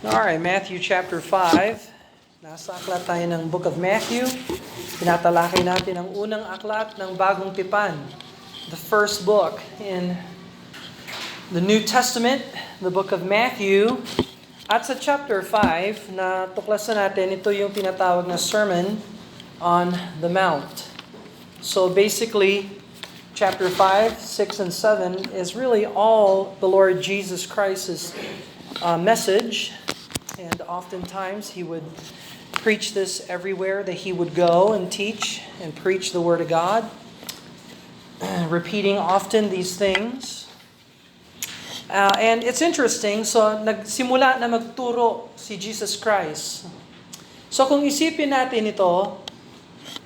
Alright, Matthew chapter 5. Nasa aklat tayo ng Book of Matthew. Tinatalakay natin ang unang aklat ng Bagong Tipan. The first book in the New Testament, the Book of Matthew. At sa chapter 5, na tuklasan natin, ito yung tinatawag na Sermon on the Mount. So basically, chapter 5, 6, and 7 is really all the Lord Jesus Christ's message. And oftentimes he would preach this everywhere that he would go and teach and preach the Word of God, repeating often these things. And it's interesting, so nagsimula na magturo si Jesus Christ. So kung isipin natin ito,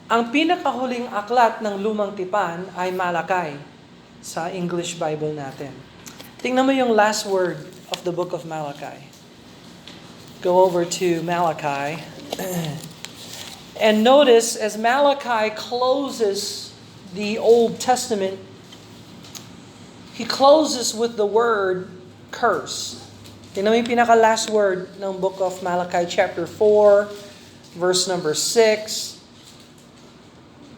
ang pinakahuling aklat ng Lumang Tipan ay Malakay sa English Bible natin. Tingnan mo yung last word of the book of Malachi. Go over to Malachi. And notice as Malachi closes the Old Testament, he closes with the word curse. Tingnan mo yung pinaka-last word ng book of Malachi chapter 4, verse number 6.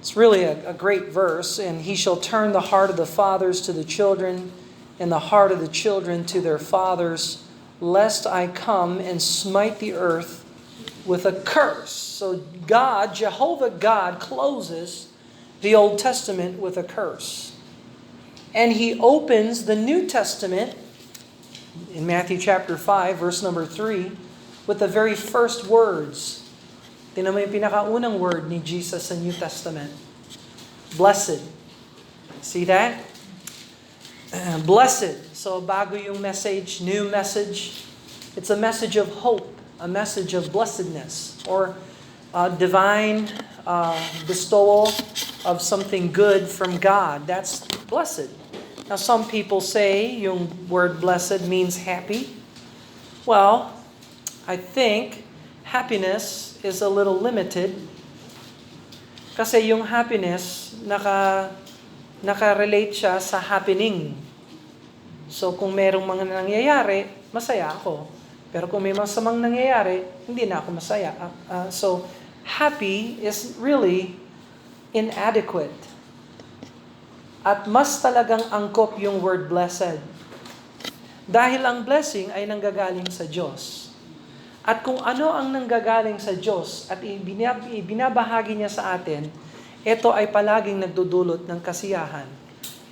It's really a great verse. And he shall turn the heart of the fathers to the children, and the heart of the children to their fathers, lest I come and smite the earth with a curse. So God, Jehovah God, closes the Old Testament with a curse. And he opens the New Testament in Matthew chapter 5, verse number 3, with the very first words. Tingnan mo yung pinakaunang word ni Jesus sa New Testament. Blessed. See that? Blessed. So bago yung message, new message. It's a message of hope, a message of blessedness, or divine bestowal of something good from God. That's blessed. Now some people say yung word blessed means happy. Well, I think happiness is a little limited. Kasi yung happiness, naka-relate siya sa happening. So kung merong mga nangyayari, masaya ako. Pero kung may masamang nangyayari, hindi na ako masaya. So happy is really inadequate. At mas talagang angkop yung word blessed. Dahil ang blessing ay nanggagaling sa Diyos. At kung ano ang nanggagaling sa Diyos at ibinabahagi niya sa atin, ito ay palaging nagdudulot ng kasiyahan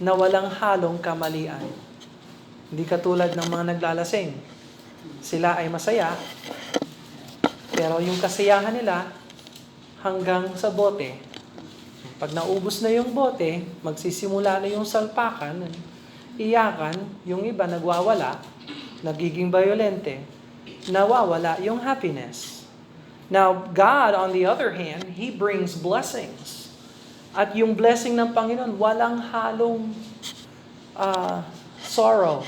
na walang halong kamalian. Hindi katulad ng mga naglalasing. Sila ay masaya, pero yung kasiyahan nila hanggang sa bote. Pag naubos na yung bote, magsisimula na yung salpakan, iyakan, yung iba nagwawala, nagiging violente, nawawala yung happiness. Now, God, on the other hand, He brings blessings. At yung blessing ng Panginoon, walang halong sorrow.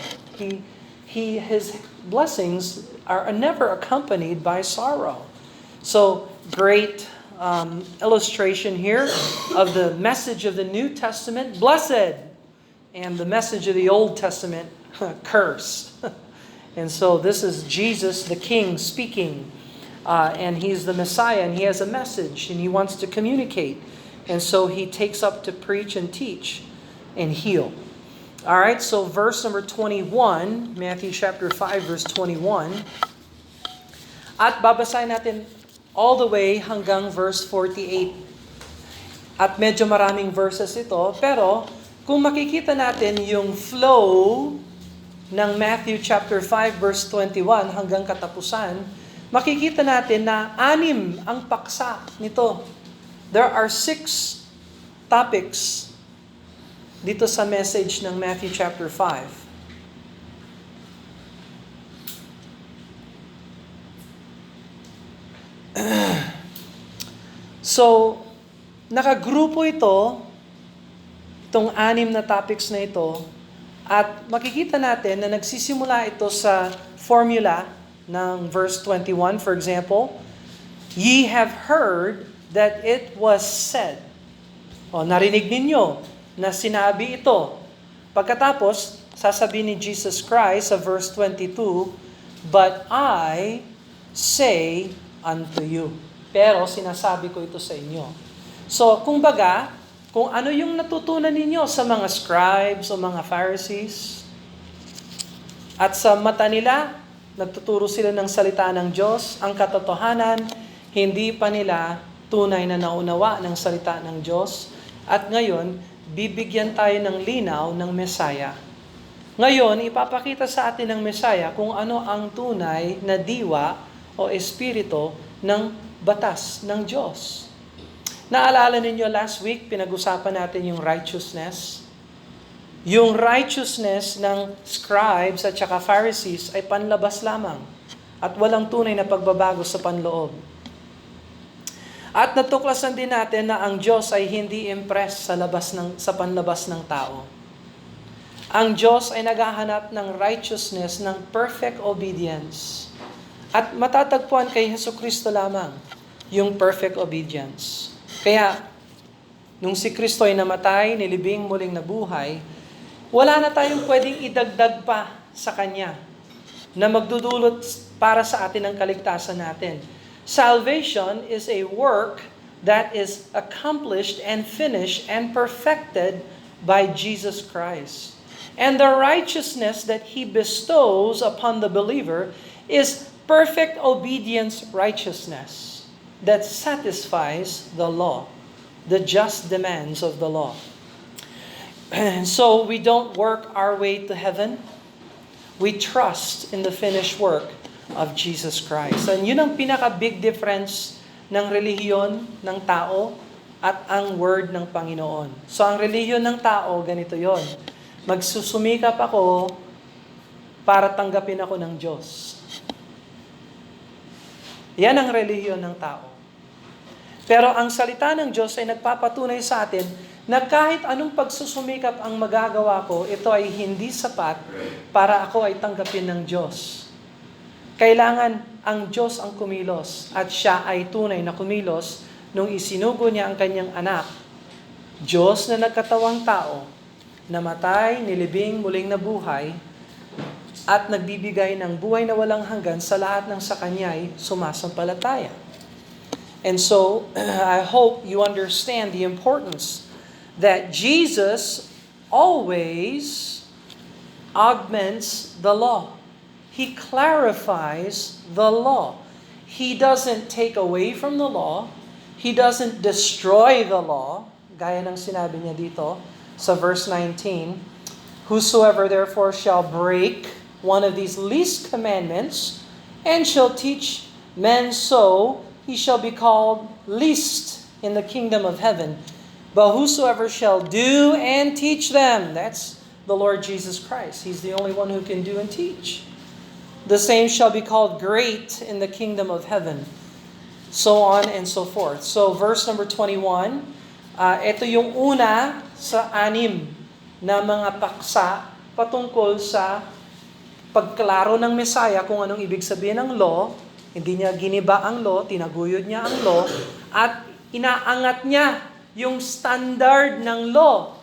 His blessings are never accompanied by sorrow. So, great illustration here of the message of the New Testament, blessed, and the message of the Old Testament, curse. And so this is Jesus, the King, speaking, and He's the Messiah, and He has a message, and He wants to communicate. And so He takes up to preach and teach and heal. All right, so verse number 21, Matthew chapter 5, verse 21. At babasahin natin all the way hanggang verse 48. At medyo maraming verses ito, pero kung makikita natin yung flow ng Matthew chapter 5, verse 21 hanggang katapusan, makikita natin na 6 ang paksa nito. There are 6 topics dito sa message ng Matthew chapter 5. So, nakagrupo itong 6 na topics na ito, at makikita natin na nagsisimula ito sa formula ng verse 21, for example, ye have heard that it was said. O, narinig ninyo na sinabi ito. Pagkatapos, sasabihin ni Jesus Christ sa verse 22, but I say unto you. Pero sinasabi ko ito sa inyo. So, kumbaga, kung ano yung natutunan ninyo sa mga scribes o mga Pharisees, at sa mata nila, nagtuturo sila ng salita ng Diyos, ang katotohanan, hindi pa nila tunay na naunawa ng salita ng Diyos. At ngayon, bibigyan tayo ng linaw ng Mesaya. Ngayon, ipapakita sa atin ng Mesaya kung ano ang tunay na diwa o espiritu ng batas ng Diyos. Naalala ninyo last week, pinag-usapan natin yung righteousness. Yung righteousness ng scribes at saka Pharisees ay panlabas lamang at walang tunay na pagbabago sa panloob. At natuklasan din natin na ang Diyos ay hindi impressed sa panlabas ng tao. Ang Diyos ay naghahanap ng righteousness, ng perfect obedience. At matatagpuan kay Jesucristo lamang yung perfect obedience. Kaya, nung si Kristo ay namatay, nilibing muling nabuhay, wala na tayong pwedeng idagdag pa sa Kanya na magdudulot para sa atin ang kaligtasan natin. Salvation is a work that is accomplished and finished and perfected by Jesus Christ. And the righteousness that He bestows upon the believer is perfect obedience righteousness that satisfies the law, the just demands of the law. And so we don't work our way to heaven. We trust in the finished work of Jesus Christ. And yun ang pinaka-big difference ng relihiyon ng tao at ang word ng Panginoon. So ang relihiyon ng tao, ganito yon. Magsusumikap ako para tanggapin ako ng Diyos. Yan ang relihiyon ng tao. Pero ang salita ng Diyos ay nagpapatunay sa atin na kahit anong pagsusumikap ang magagawa ko, ito ay hindi sapat para ako ay tanggapin ng Diyos. Kailangan ang Diyos ang kumilos at siya ay tunay na kumilos nung isinugo niya ang kanyang anak. Diyos na nagkatawang tao, namatay, nilibing, muling nabuhay, at nagbibigay ng buhay na walang hanggan sa lahat ng sa Kanya ay sumasampalataya. And so, I hope you understand the importance that Jesus always augments the law. He clarifies the law. He doesn't take away from the law. He doesn't destroy the law. Gaya ng sinabi niya dito sa verse 19, "Whosoever therefore shall break one of these least commandments and shall teach men so, he shall be called least in the kingdom of heaven. But whosoever shall do and teach them," that's the Lord Jesus Christ. He's the only one who can do and teach. "The same shall be called great in the kingdom of heaven." So on and so forth. So verse number 21, ito yung una sa 6 na mga paksa patungkol sa pagklaro ng Mesaya kung anong ibig sabihin ng law. Hindi niya giniba ang law, tinaguyod niya ang law, at inaangat niya yung standard ng law.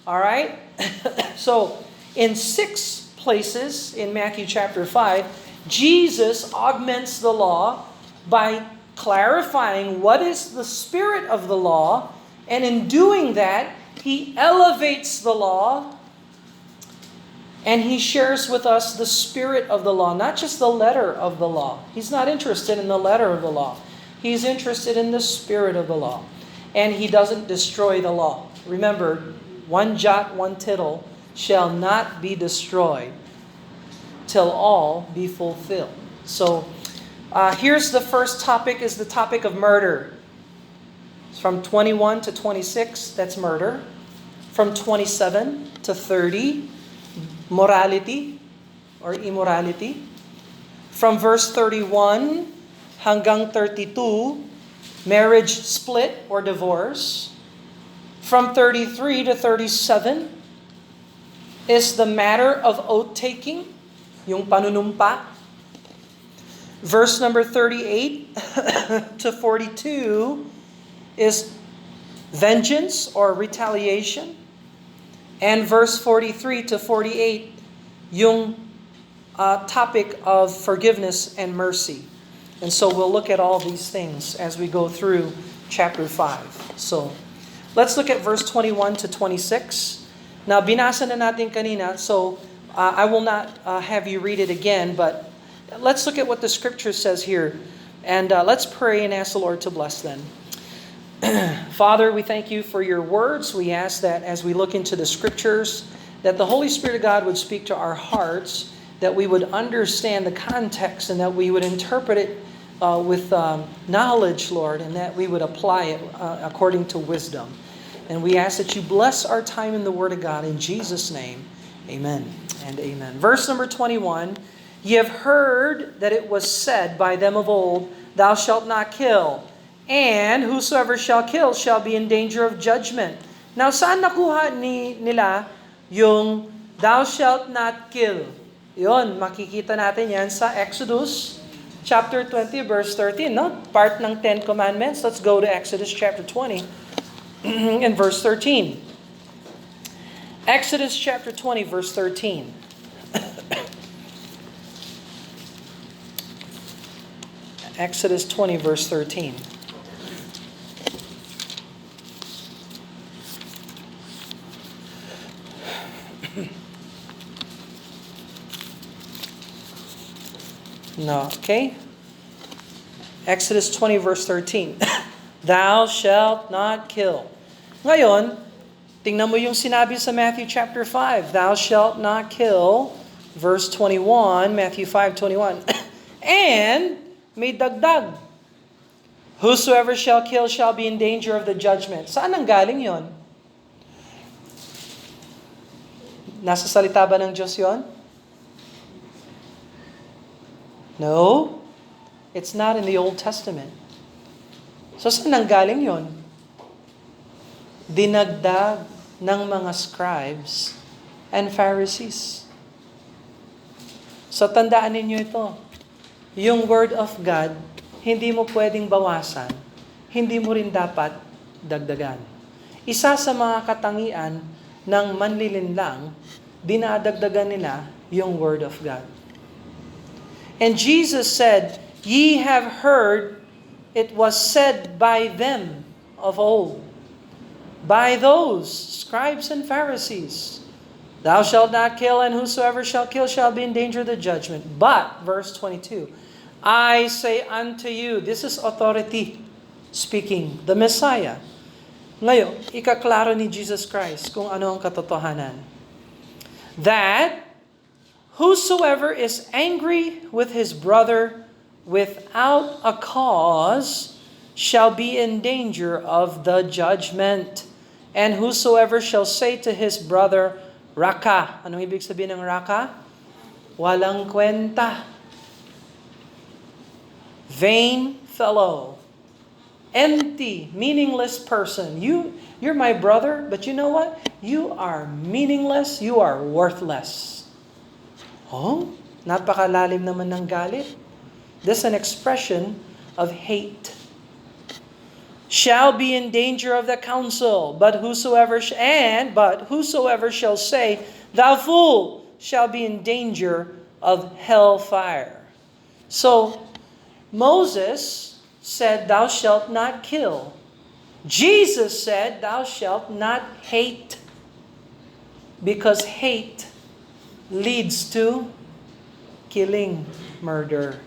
Alright? So, in 6 places in Matthew chapter 5, Jesus augments the law by clarifying what is the spirit of the law, and in doing that, He elevates the law, and He shares with us the spirit of the law, not just the letter of the law. He's not interested in the letter of the law. He's interested in the spirit of the law. And He doesn't destroy the law. Remember, 1 jot, 1 tittle shall not be destroyed till all be fulfilled. So, here's the first topic, is the topic of murder. From 21 to 26, that's murder. From 27 to 30, morality or immorality. From verse 31 hanggang 32, marriage split or divorce. From 33 to 37 is the matter of oath-taking, yung panunumpa. Verse number 38 to 42 is vengeance or retaliation. And verse 43 to 48, yung topic of forgiveness and mercy. And so we'll look at all these things as we go through chapter 5. So let's look at verse 21 to 26. Now, binasa na natin kanina, so I will not have you read it again, but let's look at what the scripture says here. And let's pray and ask the Lord to bless them. Father, we thank you for your words. We ask that as we look into the scriptures, that the Holy Spirit of God would speak to our hearts, that we would understand the context and that we would interpret it with knowledge, Lord, and that we would apply it according to wisdom. And we ask that you bless our time in the Word of God in Jesus' name. Amen and amen. Verse number 21, ye have heard that it was said by them of old, thou shalt not kill, and whosoever shall kill shall be in danger of judgment. Now, saan nakuha nila yung thou shalt not kill? Yon, makikita natin yan sa Exodus chapter 20, verse 13, no? Part ng 10 Commandments. Let's go to Exodus chapter 20 and verse 13. Exodus chapter 20, verse 13. Exodus 20, verse 13. No, okay? Exodus 20 verse 13. Thou shalt not kill. Ngayon, tingnan mo yung sinabi sa Matthew chapter 5. Thou shalt not kill. Verse 21, Matthew 5:21. And may dagdag. Whosoever shall kill shall be in danger of the judgment. Saan ang galing yon? Nasa salita ba ng Diyos yon? No, it's not in the Old Testament. So saan nanggaling yon? Dinagdag ng mga scribes and Pharisees. So tandaan ninyo ito. Yung Word of God, hindi mo pwedeng bawasan. Hindi mo rin dapat dagdagan. Isa sa mga katangian ng manlilinlang, dinadagdagan nila yung Word of God. And Jesus said, ye have heard it was said by them of old, by those scribes and Pharisees, thou shalt not kill, and whosoever shall kill shall be in danger of the judgment. But, verse 22, I say unto you, this is authority speaking, the Messiah. Ngayon, ikaklaro ni Jesus Christ kung ano ang katotohanan. That whosoever is angry with his brother without a cause shall be in danger of the judgment. And whosoever shall say to his brother, Raka. Anong ibig sabihin ng Raka? Walang kwenta. Vain fellow. Empty, meaningless person. You're my brother, but you know what? You are meaningless. You are worthless. Oh, napakalalim naman ng galit. This is an expression of hate. Shall be in danger of the council, but whosoever shall say, thou fool, shall be in danger of hellfire. So, Moses said, thou shalt not kill. Jesus said, thou shalt not hate. Because hate leads to killing, murder.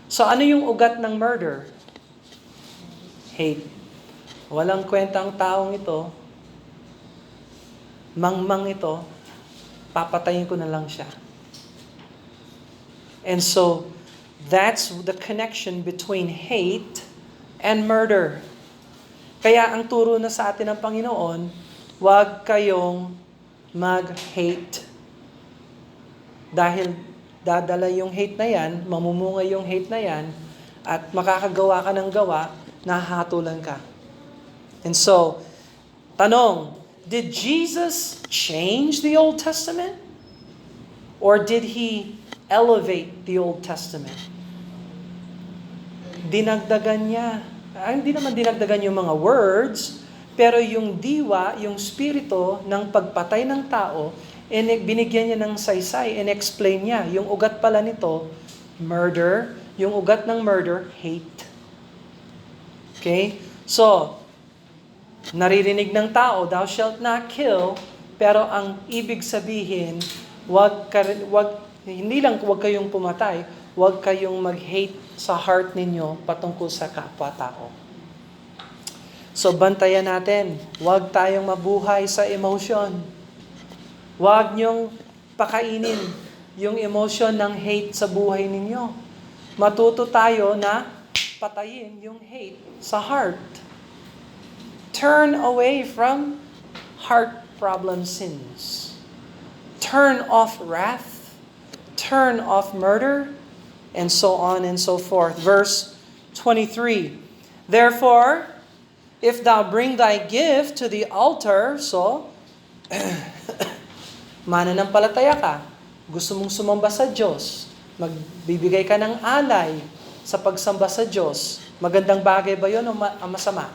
So ano yung ugat ng murder? Hate. Walang kwentang taong ito. Mangmang ito. Papatayin ko na lang siya. And so, that's the connection between hate and murder. Kaya ang turo na sa atin ng Panginoon, huwag kayong mag-hate. Dahil dadala yung hate na yan, mamumunga yung hate na yan, at makakagawa ka ng gawa, nahahatulan ka. And so, tanong, did Jesus change the Old Testament? Or did He elevate the Old Testament? Dinagdagan niya. Hindi naman dinagdagan yung mga words, pero yung diwa, yung spirito ng pagpatay ng tao, binigyan niya ng saysay, and explain niya, yung ugat pala nito, murder, Yung ugat ng murder, hate. Okay? So, naririnig ng tao, thou shalt not kill, pero ang ibig sabihin, hindi lang wag kayong pumatay, wag kayong mag-hate sa heart ninyo patungkol sa kapwa-tao. So, bantayan natin, wag tayong mabuhay sa emotion. Wag niyong pakainin yung emotion ng hate sa buhay ninyo. Matuto tayo na patayin yung hate sa heart. Turn away from heart problem sins. Turn off wrath. Turn off murder. And so on and so forth. Verse 23. Therefore, if thou bring thy gift to the altar, so, mananampalataya ka, gusto mong sumamba sa Diyos, magbibigay ka ng alay sa pagsamba sa Diyos, magandang bagay ba yun o masama?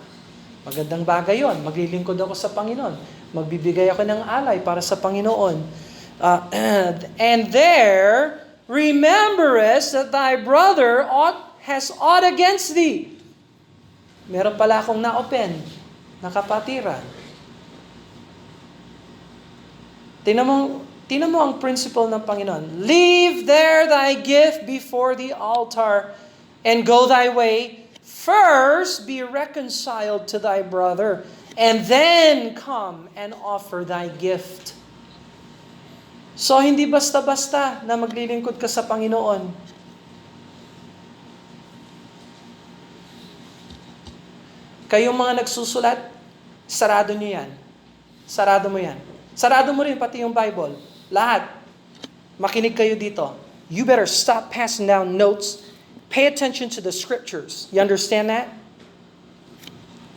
Magandang bagay yun. Maglilingkod ako sa Panginoon. Magbibigay ako ng alay para sa Panginoon. And there, rememberest that thy brother has ought against thee. Meron pala akong na-open, nakapatiran. Tingnan mo ang principle ng Panginoon. Leave there thy gift before the altar and go thy way. First be reconciled to thy brother, and then come and offer thy gift. So, hindi basta-basta na maglilingkod ka sa Panginoon. Kayong mga nagsusulat, sarado nyo yan. Sarado mo yan. Sarado mo rin pati yung Bible. Lahat. Makinig kayo dito. You better stop passing down notes. Pay attention to the scriptures. You understand that?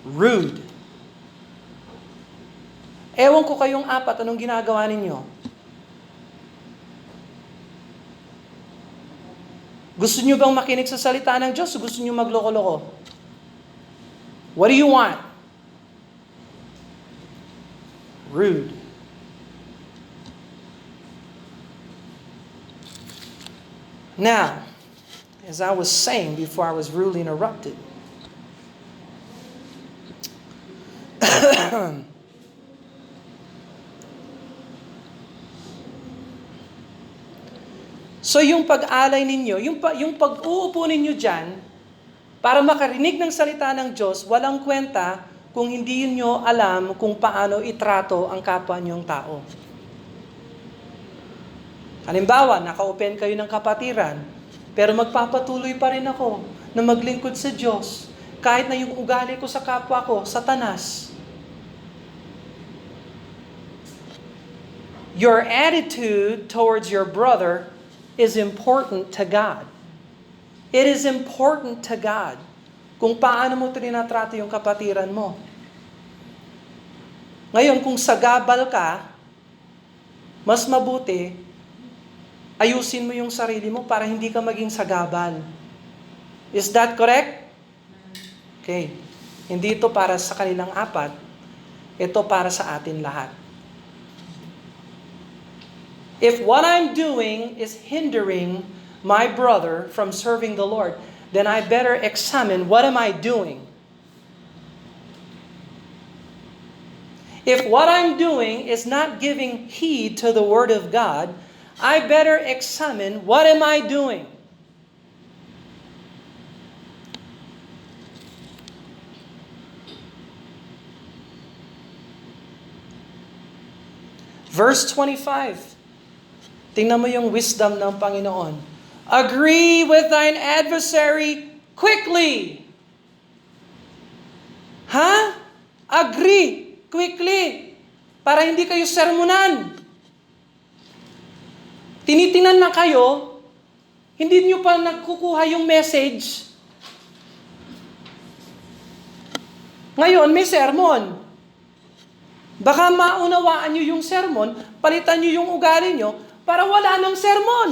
Rude. Ewan ko kayong apat, anong ginagawa ninyo? Gusto nyo bang makinig sa salita ng Diyos o gusto nyo magloko-loko? What do you want? Rude. Now, as I was saying before I was rudely interrupted, so yung pag-alay ninyo, yung pag-uupo ninyo dyan, para makarinig ng salita ng Diyos, walang kwenta kung hindi nyo alam kung paano itrato ang kapwa nyong tao. Halimbawa, naka-open kayo ng kapatiran, pero magpapatuloy pa rin ako na maglingkod sa Diyos, kahit na yung ugali ko sa kapwa ko, satanas. Your attitude towards your brother is important to God. It is important to God kung paano mo trinatrato yung kapatiran mo. Ngayon, kung sagabal ka, mas mabuti, ayusin mo yung sarili mo para hindi ka maging sagabal. Is that correct? Okay. Hindi ito para sa kanilang apat. Ito para sa atin lahat. If what I'm doing is hindering my brother from serving the Lord, then I better examine what am I doing. If what I'm doing is not giving heed to the Word of God, I better examine what am I doing. Verse 25. Tingnan mo yung wisdom ng Panginoon. Agree with thine adversary quickly. Agree quickly. Para hindi kayo sermonan. Tinitingnan na kayo, hindi nyo pa nagkukuha yung message. Ngayon, may sermon. Baka maunawaan nyo yung sermon, palitan nyo yung ugali nyo, para wala ng sermon.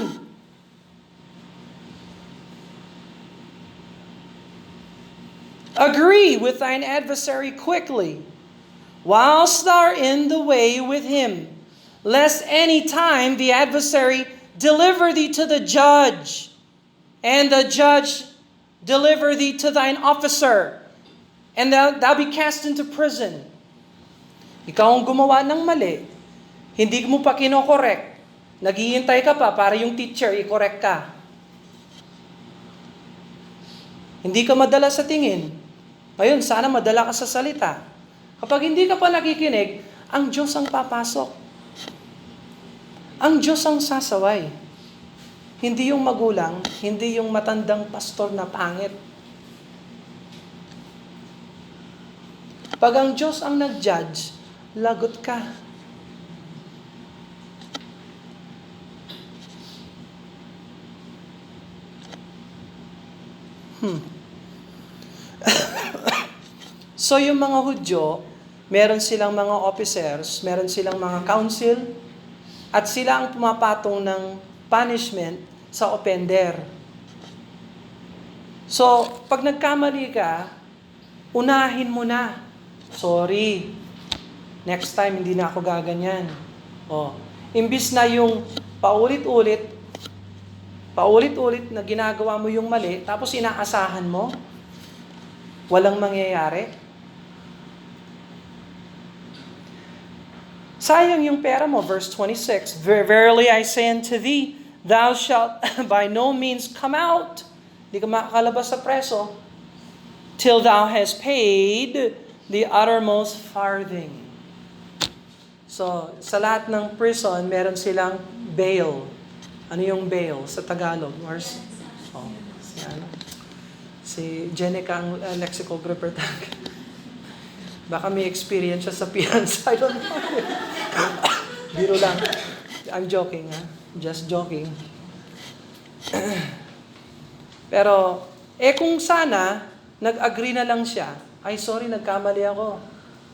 Agree with thine adversary quickly, whilst thou art in the way with him, lest any time the adversary deliver thee to the judge, and the judge deliver thee to thine officer, and thou be cast into prison. Ikaw ang gumawa ng mali, hindi mo pa kinokorek, naghihintay ka pa para yung teacher i-correct ka. Hindi ka madala sa tingin. Ngayon, sana madala ka sa salita. Kapag hindi ka pa nakikinig, ang Diyos ang papasok. Ang Diyos ang sasaway. Hindi yung magulang, hindi yung matandang pastor na pangit. Pag ang Diyos ang nag-judge, lagot ka. So yung mga Hudyo, meron silang mga officers, meron silang mga council, at sila ang pumapatong ng punishment sa offender. So, pag nagkamali ka, unahin mo na. Sorry, next time hindi na ako gaganyan. Imbis na yung paulit-ulit na ginagawa mo yung mali, tapos inaasahan mo, walang mangyayari. Sayang yung pera mo, verse 26. Verily I say unto thee, thou shalt by no means come out. Di ka makakalabas sa preso till thou hast paid the uttermost farthing. So, sa lahat ng prison, meron silang bail. Ano yung bail sa Tagalog? Si Jenica ang lexicographer tag. Baka may experience siya sa fiancé. I don't know. Biro lang. I'm joking, ha? Just joking. Pero, kung sana, nag-agree na lang siya, ay sorry, nagkamali ako.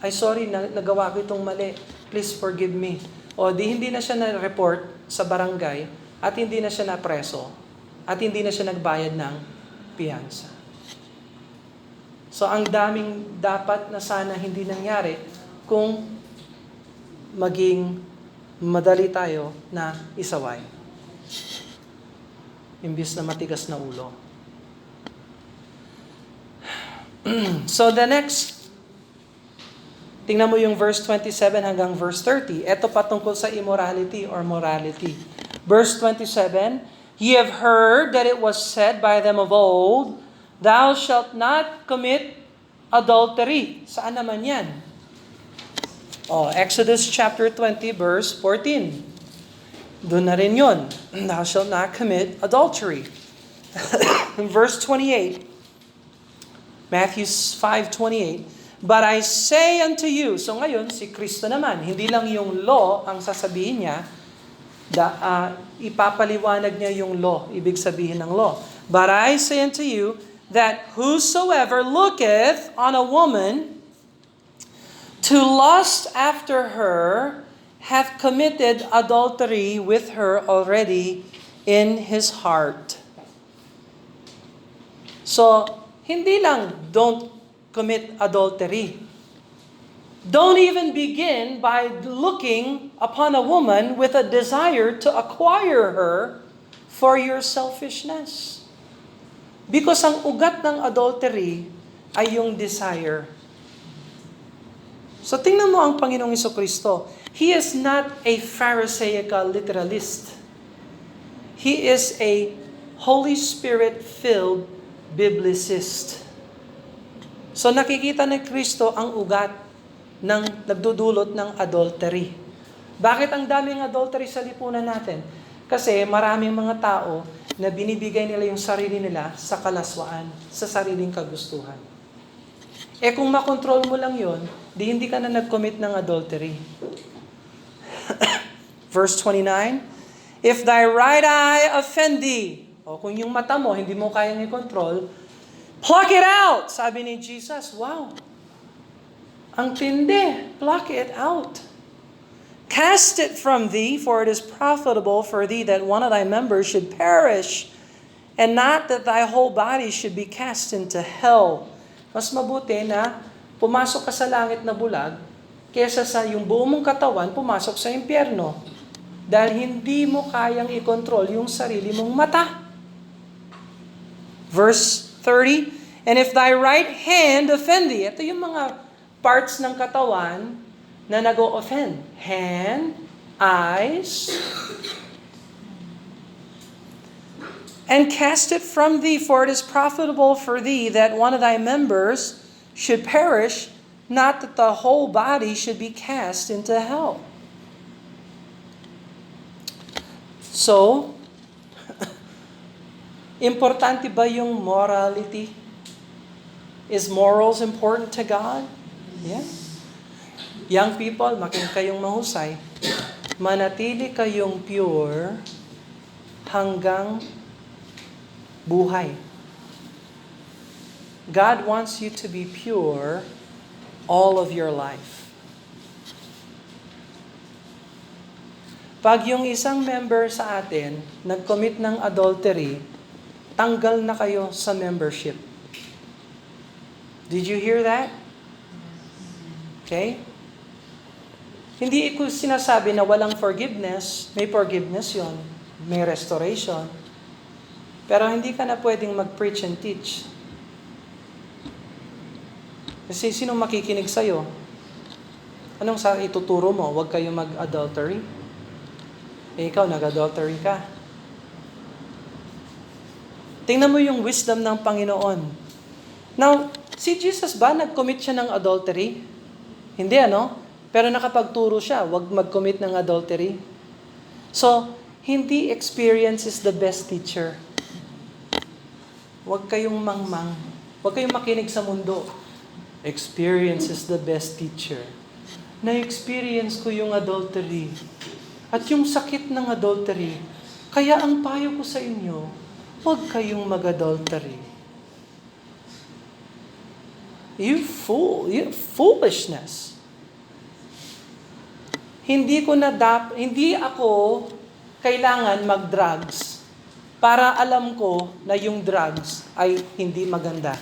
Ay sorry, nagawa ko itong mali. Please forgive me. O di hindi na siya na-report sa barangay at hindi na siya na-preso at hindi na siya nagbayad ng piyansa. So ang daming dapat na sana hindi nangyari kung maging madali tayo na isaway. Imbis na matigas na ulo. So the next, tingnan mo yung verse 27 hanggang verse 30. Ito patungkol sa immorality or morality. Verse 27, Ye have heard that it was said by them of old, Thou shalt not commit adultery. Saan naman yan? Exodus chapter 20 verse 14. Doon na rin yun. Thou shalt not commit adultery. Verse 28. Matthew 5:28. But I say unto you, so ngayon si Kristo naman, hindi lang yung law ang sasabihin niya, ipapaliwanag niya yung law, ibig sabihin ng law. But I say unto you, that whosoever looketh on a woman to lust after her hath committed adultery with her already in his heart. So, hindi lang don't commit adultery. Don't even begin by looking upon a woman with a desire to acquire her for your selfishness. Because ang ugat ng adultery ay yung desire. So tingnan mo ang Panginoong Jesucristo. He is not a Pharisaical literalist. He is a Holy Spirit-filled biblicist. So nakikita ni Kristo ang ugat ng nagdudulot ng adultery. Bakit ang daming adultery sa lipunan natin? Kasi maraming mga tao na binibigay nila yung sarili nila sa kalaswaan, sa sariling kagustuhan. Kung makontrol mo lang yon, di hindi ka na nag-commit ng adultery. Verse 29, If thy right eye offend thee, kung yung mata mo, hindi mo kayang i-control, pluck it out! Sabi ni Jesus, wow! Ang tindi, pluck it out. Cast it from thee, for it is profitable for thee that one of thy members should perish, and not that thy whole body should be cast into hell. Mas mabuti na pumasok ka sa langit na bulag, kesa sa yung buong mong katawan pumasok sa impyerno. Dahil hindi mo kayang i-control yung sarili mong mata. Verse 30, and if thy right hand offend thee, ito yung mga parts ng katawan na nag-o-offend. Hand, eyes, and cast it from thee, for it is profitable for thee that one of thy members should perish, not that the whole body should be cast into hell. So, importante ba yung morality? Is morals important to God? Yeah. Young people, makinig kayong mahusay. Manatili kayong pure hanggang buhay. God wants you to be pure all of your life. Pag yung isang member sa atin nag-commit ng adultery, tanggal na kayo sa membership. Did you hear that? Okay? Hindi ko sinasabi na walang forgiveness. May forgiveness yon, may restoration. Pero hindi ka na pwedeng mag-preach and teach. Kasi sino makikinig sa'yo? Anong ituturo mo? Huwag kayo mag-adultery? Ikaw, nag-adultery ka. Tingnan mo yung wisdom ng Panginoon. Now, si Jesus ba, nag-commit siya ng adultery? Hindi, ano? Pero nakapagturo siya, huwag mag-commit ng adultery. So, hindi experience is the best teacher. Huwag kayong mangmang. Huwag kayong makinig sa mundo. Experience is the best teacher. Na-experience ko yung adultery. At yung sakit ng adultery. Kaya ang payo ko sa inyo, huwag kayong mag-adultery. You foolishness. Hindi ako kailangan mag-drugs para alam ko na yung drugs ay hindi maganda.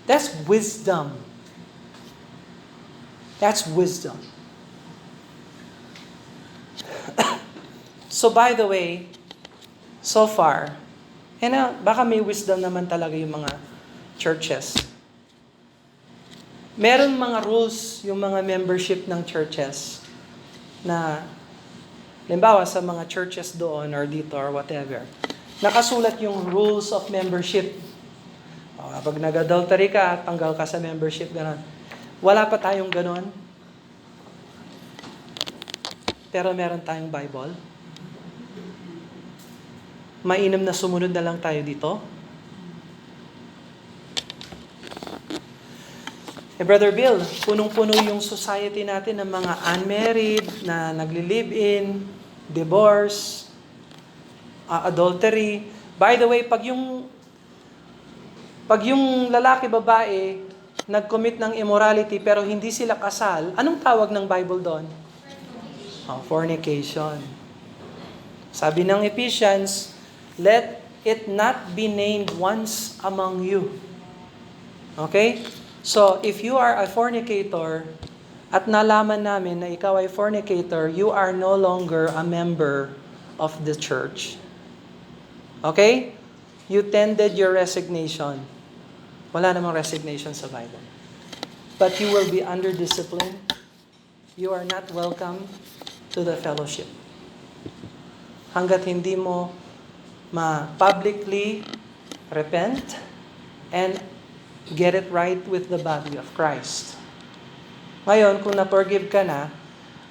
That's wisdom. That's wisdom. So by the way, so far, baka may wisdom naman talaga yung mga churches. Meron mga rules yung mga membership ng churches na, halimbawa sa mga churches doon or dito or whatever, nakasulat yung rules of membership. Kapag nag-adultery ka, tanggal ka sa membership, gano'n. Wala pa tayong gano'n. Pero meron tayong Bible. Mainam na sumunod na lang tayo dito. Brother Bill, punong-puno yung society natin ng mga unmarried, na nagli-live-in, divorce, adultery. By the way, pag yung lalaki, babae, nag-commit ng immorality pero hindi sila kasal, anong tawag ng Bible doon? Fornication. Sabi ng Ephesians, let it not be named once among you. Okay? So, if you are a fornicator, at nalaman namin na ikaw ay fornicator, you are no longer a member of the church. Okay? You tendered your resignation. Wala namang resignation sa Bible. But you will be under discipline. You are not welcome to the fellowship. Hanggat hindi mo publicly repent and get it right with the body of Christ. Ngayon, kung na-forgive ka na,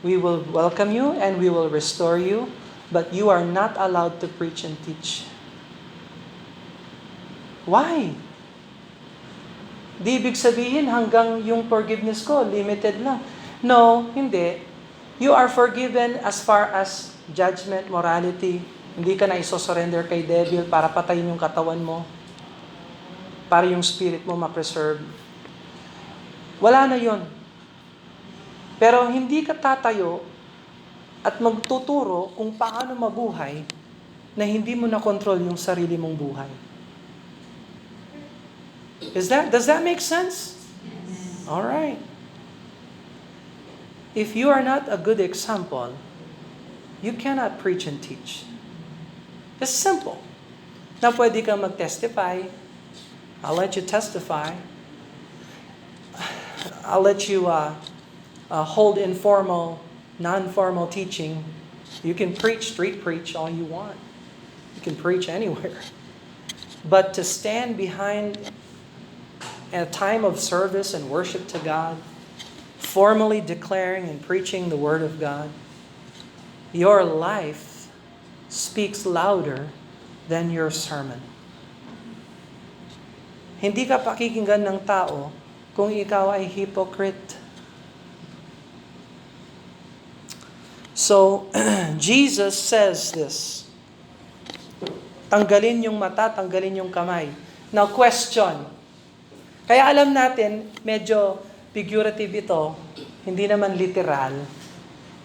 we will welcome you and we will restore you, but you are not allowed to preach and teach. Why? Di ibig sabihin hanggang yung forgiveness ko, limited lang. No, hindi. You are forgiven as far as judgment, morality. Hindi ka na isosurrender kay devil para patayin yung katawan mo. Para yung spirit mo ma-preserve. Wala na yon. Pero hindi ka tatayo at magtuturo kung paano mabuhay na hindi mo na-control yung sarili mong buhay. Does that make sense? All right. If you are not a good example, you cannot preach and teach. It's simple. na pwede kang mag-testify. I'll let you testify. I'll let you hold informal, non-formal teaching. You can preach, street preach all you want. You can preach anywhere. But to stand behind a time of service and worship to God, formally declaring and preaching the Word of God, your life speaks louder than your sermon. Hindi ka pakikinggan ng tao kung ikaw ay hypocrite. So, Jesus says this. Tanggalin yung mata, tanggalin yung kamay. Now, question. Kaya alam natin, medyo figurative ito, hindi naman literal.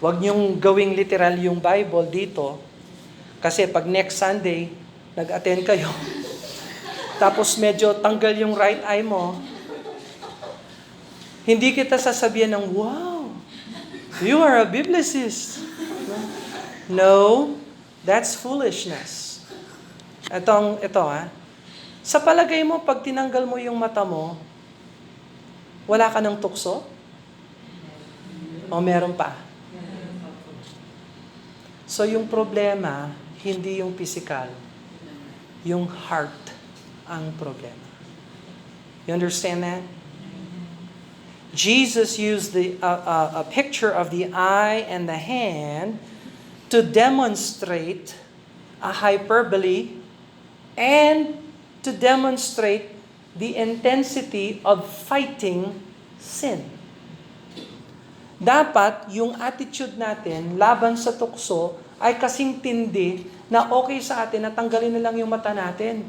Huwag niyong gawing literal yung Bible dito. Kasi pag next Sunday, nag-attend kayo, tapos medyo tanggal yung right eye mo, hindi kita sasabihan ng, wow, you are a biblicist. No, that's foolishness. Ito Sa palagay mo, pag tinanggal mo yung mata mo, wala ka ng tukso? O meron pa? So yung problema, hindi yung physical, yung heart ang problema. You understand that? Jesus used a picture of the eye and the hand to demonstrate a hyperbole and to demonstrate the intensity of fighting sin. Dapat yung attitude natin laban sa tukso ay kasing tindi na okay sa atin na tanggalin na lang yung mata natin.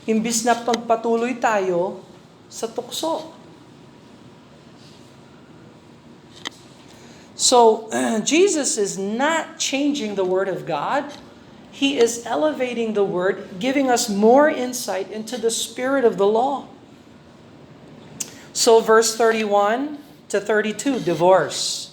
Imbis na pagpatuloy tayo sa tukso. So, Jesus is not changing the Word of God. He is elevating the Word, giving us more insight into the spirit of the law. So, verse 31 to 32, divorce.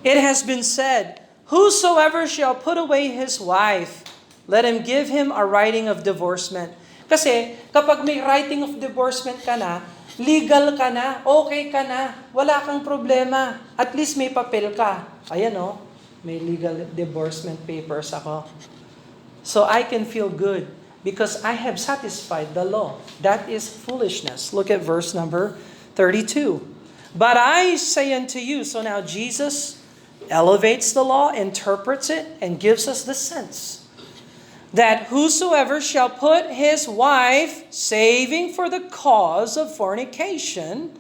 It has been said, whosoever shall put away his wife, let him give him a writing of divorcement. Kasi, kapag may writing of divorcement ka na, legal ka na, okay ka na, wala kang problema. At least may papel ka. Ayan may legal divorcement papers ako. So I can feel good because I have satisfied the law. That is foolishness. Look at verse number 32. But I say unto you, so now Jesus elevates the law, interprets it, and gives us the sense that whosoever shall put his wife, saving for the cause of fornication,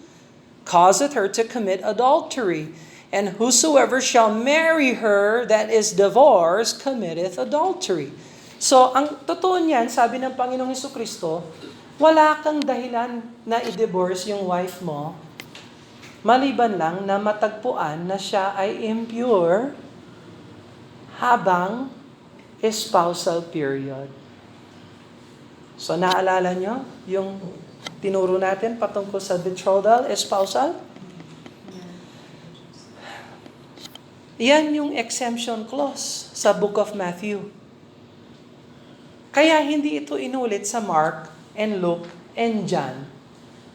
causeth her to commit adultery. And whosoever shall marry her that is divorced, committeth adultery. So, ang totoo niyan, sabi ng Panginoong Jesucristo, wala kang dahilan na i-divorce yung wife mo, maliban lang na matagpuan na siya ay impure habang spousal period. So, naalala nyo yung tinuro natin patungkol sa betrothal, spousal? Yan yung exemption clause sa Book of Matthew. Kaya hindi ito inulit sa Mark and Luke and John.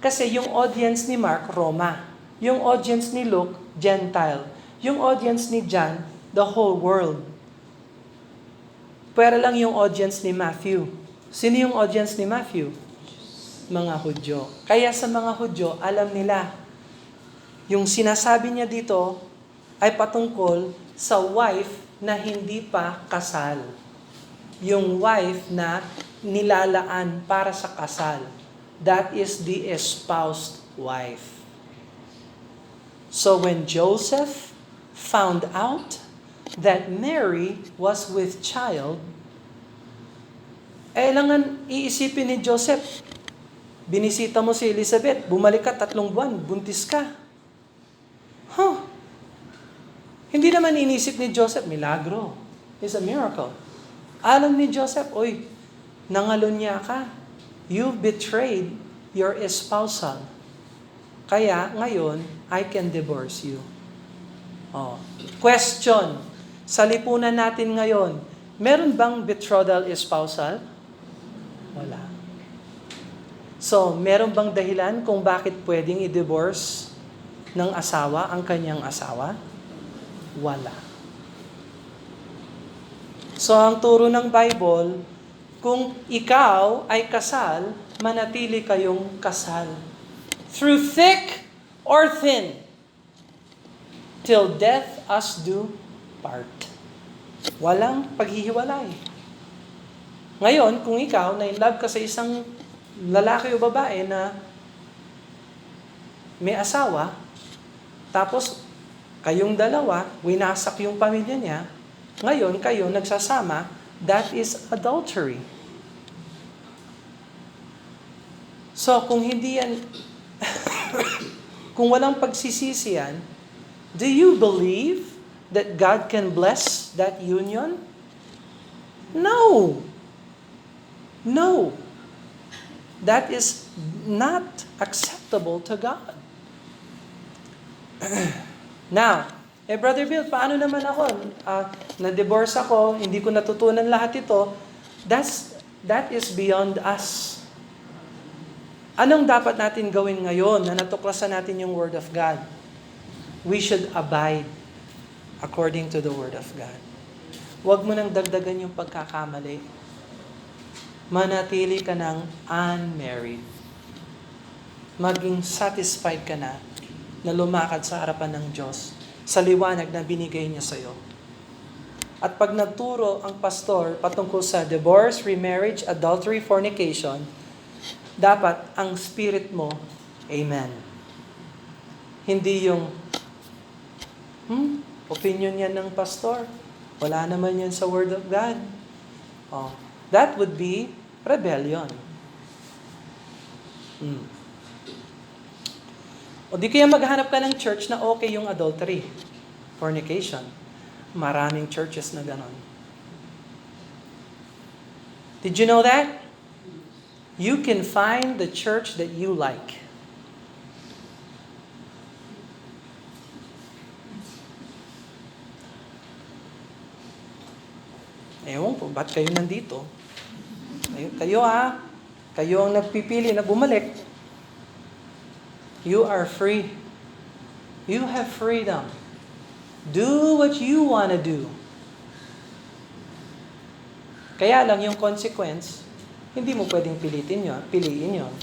Kasi yung audience ni Mark, Roma. Yung audience ni Luke, Gentile. Yung audience ni John, the whole world. Pero lang yung audience ni Matthew. Sino yung audience ni Matthew? Mga Hudyo. Kaya sa mga Hudyo, alam nila. Yung sinasabi niya dito ay patungkol sa wife na hindi pa kasal. Yung wife na nilalaan para sa kasal. That is the espoused wife. So when Joseph found out that Mary was with child, kailangan iisipin ni Joseph, binisita mo si Elizabeth, bumalik ka 3 buwan, buntis ka. Hindi naman inisip ni Joseph, milagro. It's a miracle. Alam ni Joseph, nangalunya ka. You've betrayed your espousal. Kaya ngayon, I can divorce you. Question. Sa lipunan natin ngayon, meron bang betrothal espousal? Wala. So, meron bang dahilan kung bakit pwedeng i-divorce ng asawa ang kanyang asawa? Wala. So, ang turo ng Bible, kung ikaw ay kasal, manatili kayong kasal. Through thick or thin, till death us do part. Walang paghihiwalay. Ngayon, kung ikaw na-in-love ka sa isang lalaki o babae na may asawa, tapos kayong dalawa, winasak yung pamilya niya, ngayon kayo nagsasama, that is adultery. So, kung hindi yan, kung walang pagsisisi yan, do you believe that God can bless that union? No. No. That is not acceptable to God. Now, Brother Bill, paano naman ako? Na-divorce ako, hindi ko natutunan lahat ito. That is beyond us. Anong dapat natin gawin ngayon na natuklasan natin yung Word of God? We should abide according to the Word of God. Huwag mo nang dagdagan yung pagkakamali. Manatili ka ng unmarried. Maging satisfied ka na lumakad sa harapan ng Diyos sa liwanag na binigay niya sa iyo. At pag nagturo ang pastor patungkol sa divorce, remarriage, adultery, fornication, dapat ang spirit mo, amen. Hindi yung, opinion yan ng pastor. Wala naman yan sa Word of God. Oh, that would be rebellion. O di kaya maghanap ka ng church na okay yung adultery, fornication. Maraming churches na ganon. Did you know that? You can find the church that you like. Ewan po, ba't kayo nandito? Kayo ang nagpipili na bumalik. You are free. You have freedom. Do what you want to do. Kaya lang yung consequence, hindi mo pwedeng piliin yun.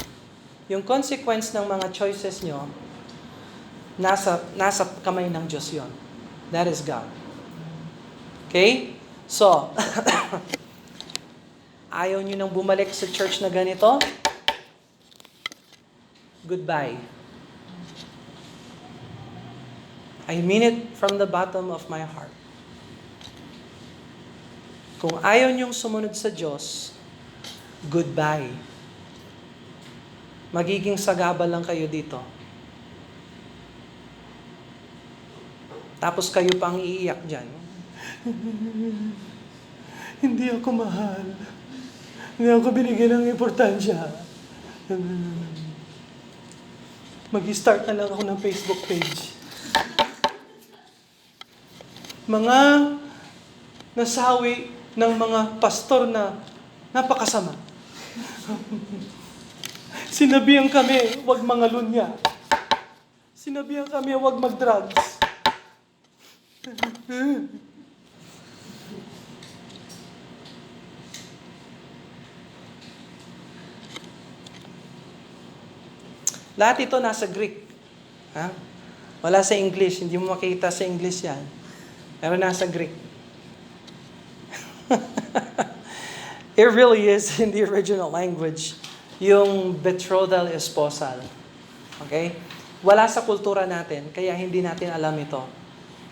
Yung consequence ng mga choices nyo, nasa kamay ng Diyos yun. That is God. Okay? So, ayaw nyo nang bumalik sa church na ganito? Goodbye. I mean it from the bottom of my heart. Kung ayaw niyong sumunod sa Diyos, goodbye. Magiging sagabal lang kayo dito. Tapos kayo pang iiyak dyan. Hindi ako mahal. Hindi ako binigyan ng importansya. Mag-start na lang ako ng Facebook page. Mga nasawi ng mga pastor na napakasama. Sinabihan kami, huwag mga lunya. Sinabihan kami, huwag mag-drugs. Lahat ito nasa Greek. Ha? Wala sa English. Hindi mo makita sa English yan. Pero nasa Greek. It really is in the original language. Yung betrothal esposal. Okay? Wala sa kultura natin, kaya hindi natin alam ito.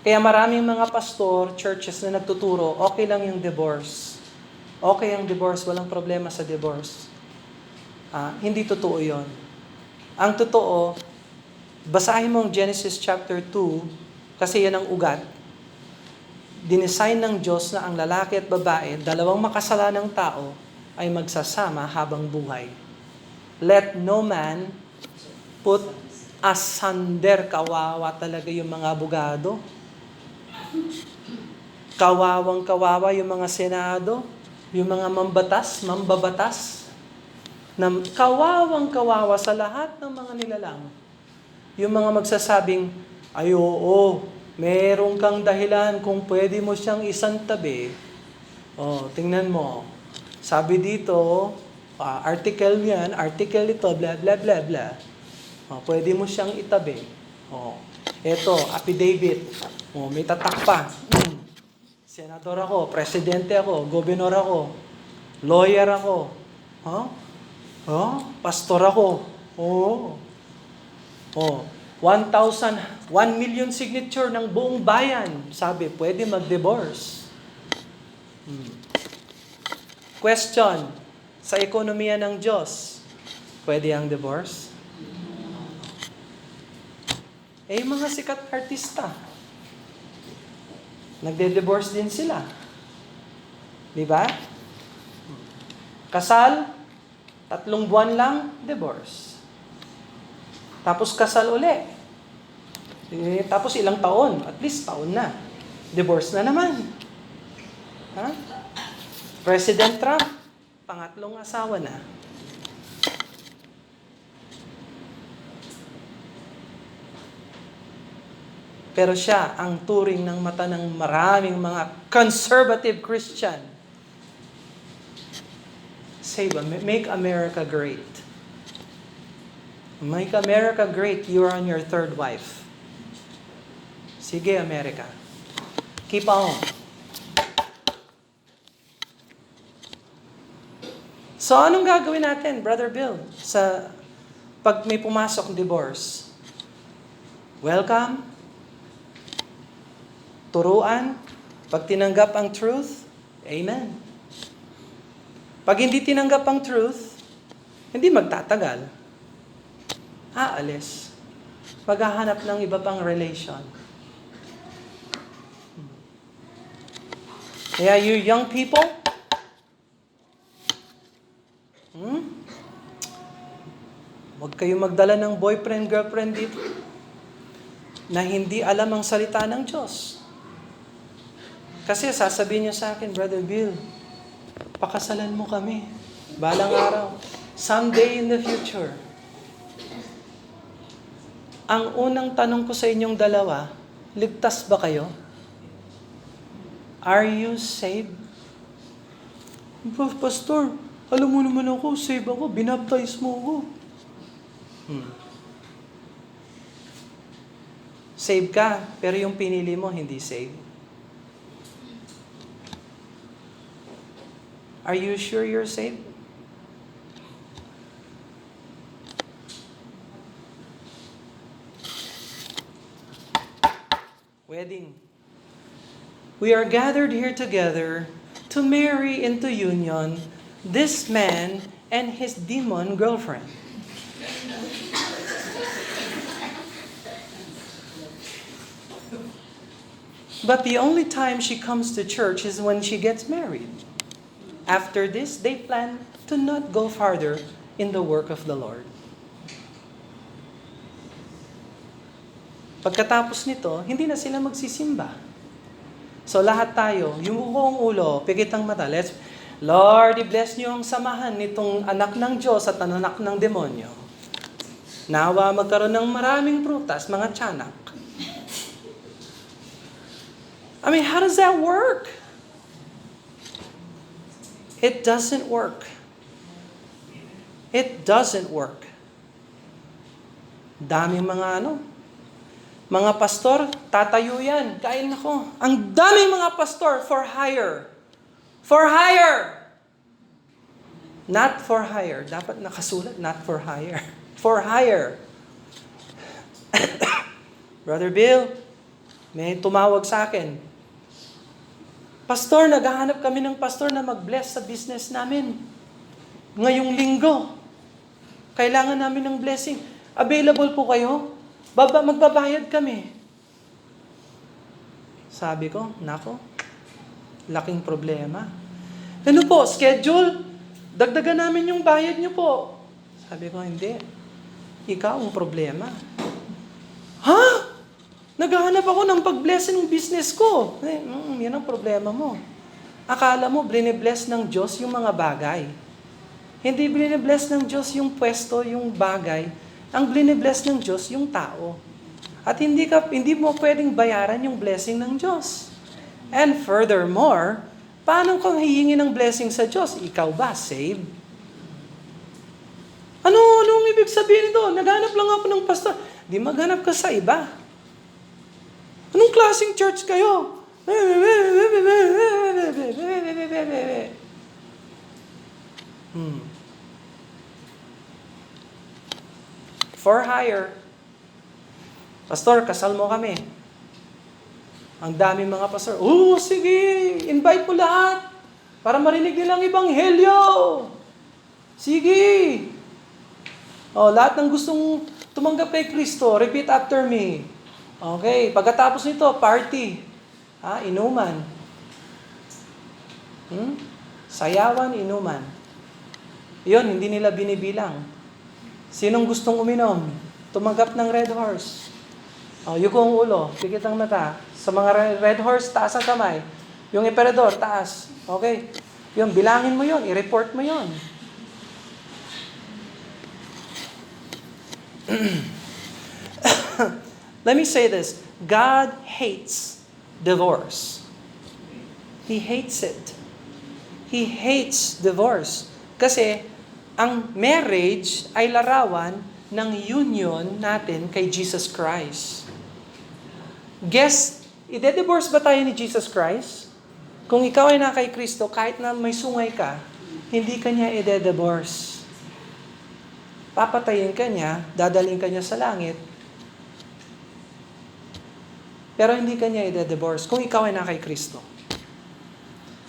Kaya maraming mga pastor, churches na nagtuturo, okay lang yung divorce. Okay ang divorce, walang problema sa divorce. Hindi totoo yon. Ang totoo, basahin mo ang Genesis chapter 2, kasi yan ang ugat. Dinesign ng Diyos na ang lalaki at babae, dalawang makasalanang tao, ay magsasama habang buhay. Let no man put asunder. Kawawa talaga yung mga abogado. Kawawang kawawa yung mga senado, yung mga mambatas. na kawawang-kawawa sa lahat ng mga nilalang. Yung mga magsasabing, ay oo, meron kang dahilan kung pwede mo siyang isantabi. Tingnan mo. Sabi dito, article yan, article ito, blah, blah, blah, blah. Pwede mo siyang itabi. Eto, affidavit. May tatak pa. Senador ako, presidente ako, gobernador ako, lawyer ako. Pastor ako. 1 million signature ng buong bayan. Sabi, pwede mag-divorce. Question, sa ekonomiya ng Diyos, pwede ang divorce? Yung mga sikat artista, nagde-divorce din sila. Di ba? Kasal, 3 buwan lang, divorce. Tapos kasal uli. Tapos ilang taon, at least taon na. Divorce na naman. President Trump, 2 asawa na. Pero siya ang turing ng mata ng maraming mga conservative Christian. Make America great. Make America great, you're on your 3rd wife. Sige, America. Keep on. So, anong gagawin natin, Brother Bill, sa pag may pumasok divorce? Welcome. Turuan. Pag tinanggap ang truth, amen. Pag hindi tinanggap ang truth, hindi magtatagal. Aalis. Maghahanap ng iba pang relation. Kaya you young people, huwag kayo magdala ng boyfriend, girlfriend dito na hindi alam ang salita ng Diyos. Kasi sasabihin niya sa akin, Brother Bill, pakasalan mo kami. Balang araw. Someday in the future. Ang unang tanong ko sa inyong dalawa, ligtas ba kayo? Are you saved? Pastor, alam mo naman ako, save ako, binaptize mo ako. Save ka, pero yung pinili mo, hindi save. Are you sure you're saved? Wedding. We are gathered here together to marry into union this man and his demon girlfriend. But the only time she comes to church is when she gets married. After this, they plan to not go farther in the work of the Lord. Pagkatapos nito, hindi na sila magsisimba. So lahat tayo, yung buong ulo, pigit ang mata, Lord, i-bless niyo ang samahan nitong anak ng Diyos at anak ng demonyo. Nawa magkaroon ng maraming prutas, mga tiyanak. How does that work? It doesn't work. It doesn't work. Daming mga pastor, tatayo yan. Kain ako. Ang daming mga pastor for hire. For hire. Not for hire. Dapat nakasulat, not for hire. For hire. Brother Bill, may tumawag sa akin. Pastor, naghahanap kami ng pastor na mag-bless sa business namin. Ngayong linggo. Kailangan namin ng blessing. Available po kayo? Magbabayad kami. Sabi ko, nako, laking problema. Ano po, schedule? Dagdagan namin yung bayad niyo po. Sabi ko, hindi. Ikaw ang problema. Ha? Naghahanap ako ng pag-bless ng business ko. Yan ang problema mo. Akala mo, bless ng Diyos yung mga bagay. Hindi bless ng Diyos yung pwesto, yung bagay. Ang bless ng Diyos yung tao. At hindi mo pwedeng bayaran yung blessing ng Diyos. And furthermore, paano kang hihingi ng blessing sa Diyos? Ikaw ba saved? Anong ibig sabihin nito? Naghanap lang ako ng pastor. Di maghanap ka sa iba. Anong klaseng church kayo? For hire. Pastor, kasal mo kami. Ang dami mga pastor. Sige, invite mo lahat para marinig nilang ebanghelyo. Sige. Lahat ng gustong tumanggap kay Kristo, repeat after me. Okay, pagkatapos nito, party. Inuman. Sayawan, inuman. Yun, hindi nila binibilang. Sinong gustong uminom? Tumanggap ng Red Horse. Yukong ulo, pikit ang mata. Sa mga Red Horse, taas ang kamay. Yung emperador, taas. Okay? Yung bilangin mo yon, i-report mo yon. Let me say this. God hates divorce. He hates it. He hates divorce. Kasi ang marriage ay larawan ng union natin kay Jesus Christ. Guess, ide-divorce ba tayo ni Jesus Christ? Kung ikaw ay na kay Kristo, kahit na may sungay ka, hindi ka niya ide-divorce. Papatayin ka niya, dadaling ka niya sa langit, pero hindi ka niya ide-divorce kung ikaw ay na kay Kristo.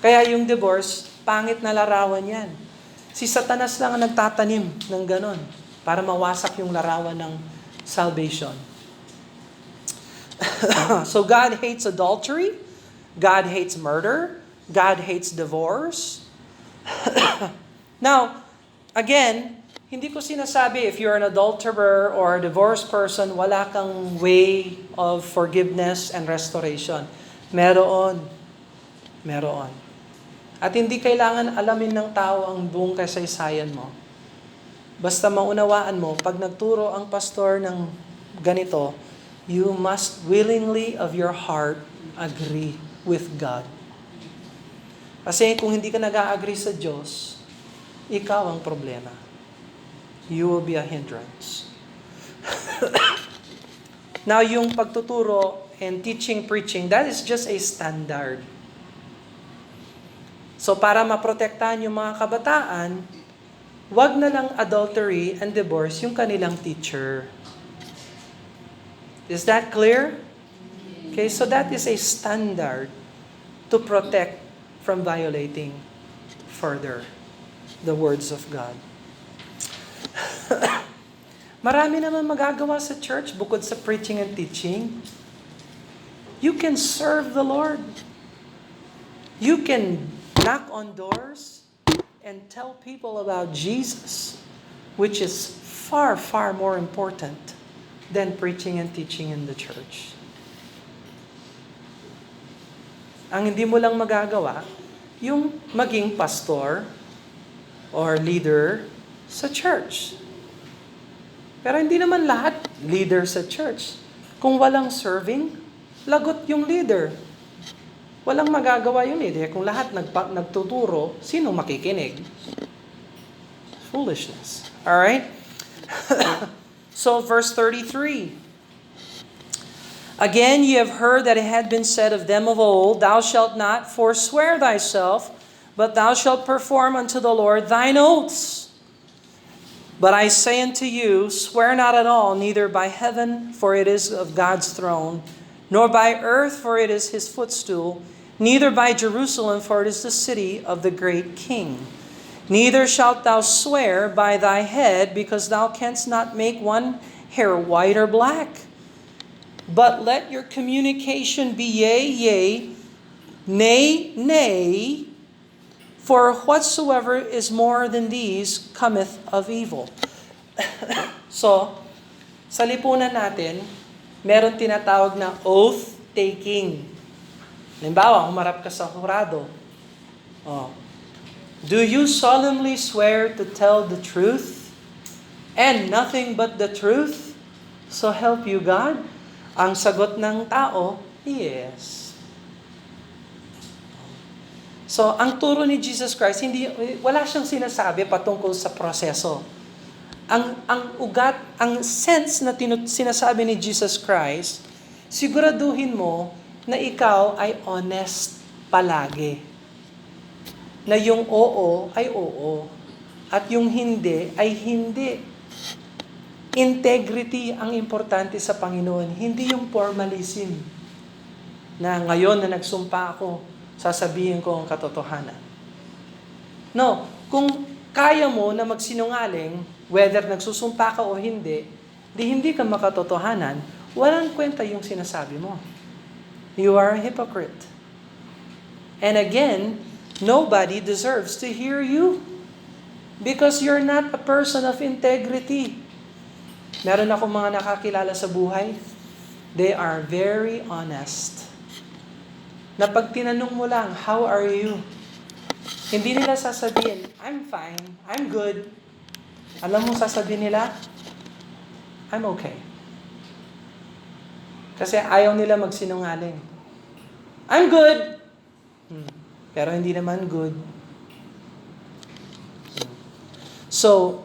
Kaya yung divorce, pangit na larawan yan. Si Satanas lang ang nagtatanim ng ganon para mawasak yung larawan ng salvation. So God hates adultery, God hates murder, God hates divorce. Now, again, hindi ko sinasabi if you're an adulterer or a divorced person, wala kang way of forgiveness and restoration. Meron. At hindi kailangan alamin ng tao ang buong kasaysayan mo. Basta maunawaan mo, pag nagturo ang pastor ng ganito, you must willingly of your heart agree with God. Kasi kung hindi ka nag-a-agree sa Diyos, ikaw ang problema. You will be a hindrance. Now, yung pagtuturo and teaching, preaching, that is just a standard. So para maprotektahan yung mga kabataan, wag na lang adultery and divorce yung kanilang teacher. Is that clear? Okay, so that is a standard to protect from violating further the words of God. Marami naman magagawa sa church bukod sa preaching and teaching. You can serve the Lord. You can knock on doors and tell people about Jesus, which is far, far more important than preaching and teaching in the church. Ang hindi mo lang magagawa, yung maging pastor or leader sa church. Pero hindi naman lahat leader sa church. Kung walang serving, lagot yung leader. Walang magagawa yung leader. Kung lahat nagtuturo, sino makikinig? Foolishness. Alright? So, verse 33. Again, ye have heard that it had been said of them of old, Thou shalt not forswear thyself, but thou shalt perform unto the Lord thine oaths. But I say unto you, swear not at all, neither by heaven, for it is of God's throne, nor by earth, for it is his footstool, neither by Jerusalem, for it is the city of the great King. Neither shalt thou swear by thy head, because thou canst not make one hair white or black. But let your communication be yea, yea, nay, nay, for whatsoever is more than these cometh of evil. So, sa lipunan natin, meron tinatawag na oath-taking. Halimbawa, humarap ka sa hurado. Do you solemnly swear to tell the truth and nothing but the truth? So help you God? Ang sagot ng tao, yes. So, ang turo ni Jesus Christ, wala siyang sinasabi patungkol sa proseso. Ang ugat, ang sense na sinasabi ni Jesus Christ, siguraduhin mo na ikaw ay honest palagi. Na yung oo ay oo. At yung hindi ay hindi. Integrity ang importante sa Panginoon. Hindi yung formalism. Na ngayon na nagsumpa ako, sasabihin ko ang katotohanan. No, kung kaya mo na magsinungaling, whether nagsusumpa ka o hindi, hindi ka makatotohanan, walang kwenta yung sinasabi mo. You are a hypocrite. And again, nobody deserves to hear you because you're not a person of integrity. Meron akong mga nakakilala sa buhay, they are very honest. Na pag tinanong mo lang, how are you? Hindi nila sasabihin, I'm fine, I'm good. Alam mo sasabihin nila, I'm okay. Kasi ayaw nila magsinungaling. I'm good. Pero hindi naman good. So,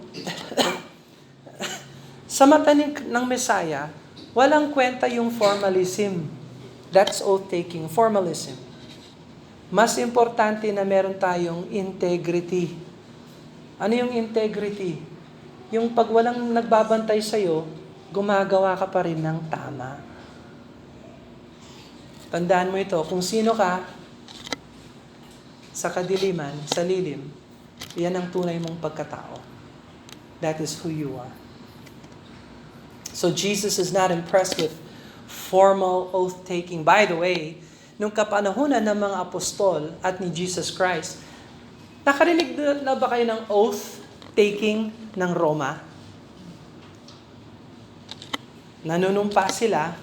sa mata ng Messiah, walang kwenta yung formalism. That's oath-taking, formalism. Mas importante na meron tayong integrity. Ano yung integrity? Yung pag walang nagbabantay sa'yo, gumagawa ka pa rin ng tama. Tandaan mo ito, kung sino ka, sa kadiliman, sa lilim, yan ang tunay mong pagkatao. That is who you are. So Jesus is not impressed with formal oath-taking. By the way, nung kapanahunan ng mga apostol at ni Jesus Christ, nakarinig na ba kayo ng oath-taking ng Roma? Nanunumpa sila